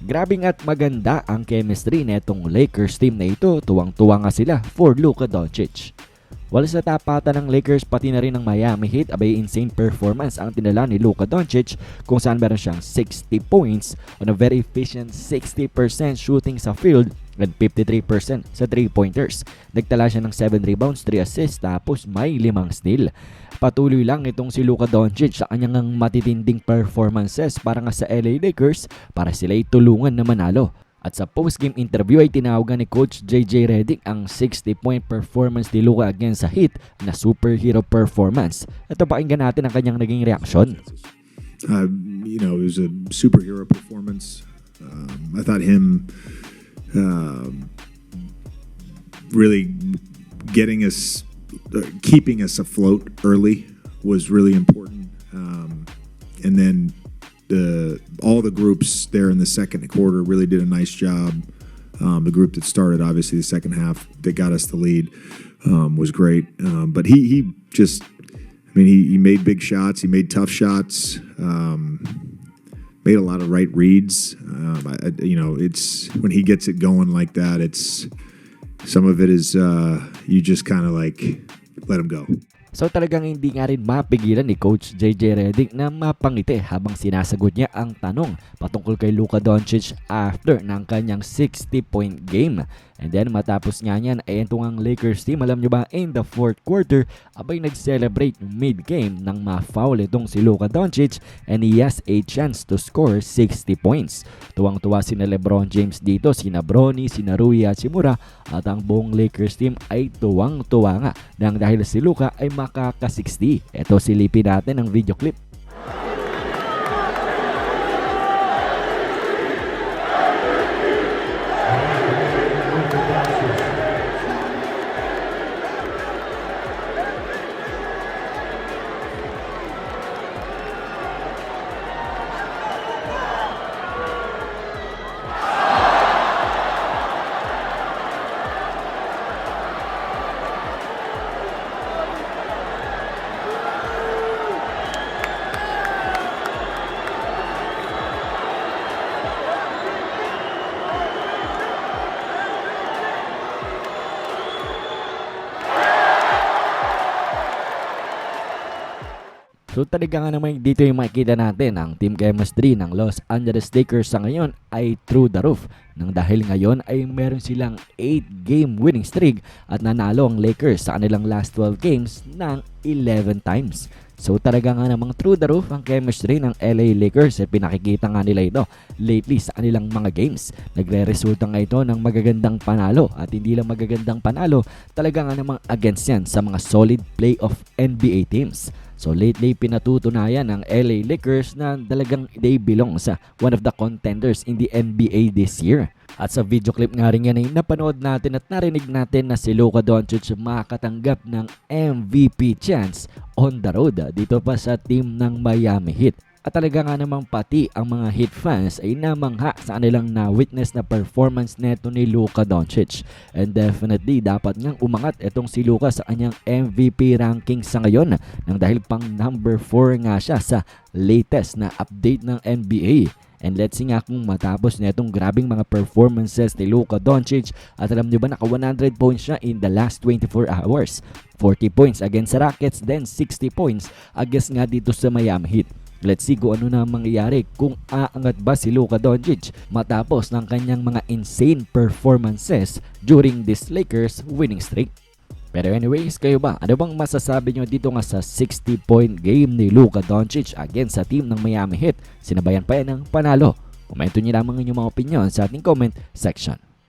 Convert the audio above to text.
Grabing at maganda ang chemistry netong Lakers team na ito. Tuwang-tuwa nga sila for Luka Doncic. Wala sa tapatan ng Lakers pati na rin ng Miami Heat, abay insane performance ang tinala ni Luka Doncic kung saan meron siyang 60 points on a very efficient 60% shooting sa field and 53% sa 3-pointers. Nagtala siya ng 7 rebounds, 3 assists tapos may 5 steal. Patuloy lang itong si Luka Doncic sa kanyang matitinding performances para nga sa LA Lakers para sila'y tulungan na manalo. At sa post-game interview ay tinawagan ni Coach JJ Redick ang 60-point performance ni Luka against sa Heat na superhero performance. Ito pakinggan natin ang kanyang naging reaksyon. It was a superhero performance. I thought him really getting us, keeping us afloat early was really important. And then all the groups there in the second quarter really did a nice job. The group that started, obviously, the second half that got us the lead was great. But he made big shots. He made tough shots. Made a lot of right reads. It's when he gets it going like that. It's some of it is you just kind of like let him go. So talagang hindi nga rin mapigilan ni Coach JJ Redick na mapangiti habang sinasagot niya ang tanong patungkol kay Luka Doncic after ng kanyang 60-point game. And then matapos nga niyan ay ito ang Lakers team, alam nyo ba, in the fourth quarter abay nag-celebrate mid-game nang ma-foul itong si Luka Doncic and he has a chance to score 60 points. Tuwang-tuwa sina LeBron James dito, sina Bronny, sina Rui Hachimura at ang buong Lakers team ay tuwang-tuwa nga nang dahil si Luka ay makaka-60. Ito silipin natin ang video clip. So talaga nga naman dito yung makikita natin ang team chemistry ng Los Angeles Lakers sa ngayon ay through the roof. Nang dahil ngayon ay meron silang 8-game winning streak at nanalo ang Lakers sa kanilang last 12 games ng 11 times. So talaga nga namang through the roof ang chemistry ng LA Lakers at pinakikita nga nila ito lately sa kanilang mga games. Nagre-resulta nga ito ng magagandang panalo at hindi lang magagandang panalo, talaga nga namang against yan sa mga solid playoff NBA teams. So lately pinatutunayan ng LA Lakers na talagang they belong sa one of the contenders in the NBA this year. At sa video clip nga rin yan ay napanood natin at narinig natin na si Luka Doncic makakatanggap ng MVP chance on the road dito pa sa team ng Miami Heat. At talaga nga namang pati ang mga Heat fans ay namangha sa kanilang na-witness na performance neto ni Luka Doncic. And definitely dapat ngang umangat itong si Luka sa kanyang MVP ranking sa ngayon nang dahil pang number 4 nga siya sa latest na update ng NBA. And let's see nga kung matapos na itong grabing mga performances ni Luka Doncic at alam nyo ba naka 100 points siya in the last 24 hours. 40 points against sa Rockets, then 60 points against nga dito sa Miami Heat. Let's see kung ano na mangyayari kung aangat ba si Luka Doncic matapos ng kanyang mga insane performances during this Lakers winning streak. Pero anyways, kayo ba? Ano bang masasabi nyo dito nga sa 60-point game ni Luka Doncic against sa team ng Miami Heat? Sinabayan pa yan ng panalo? Komento nyo lamang inyong mga opinion sa ating comment section.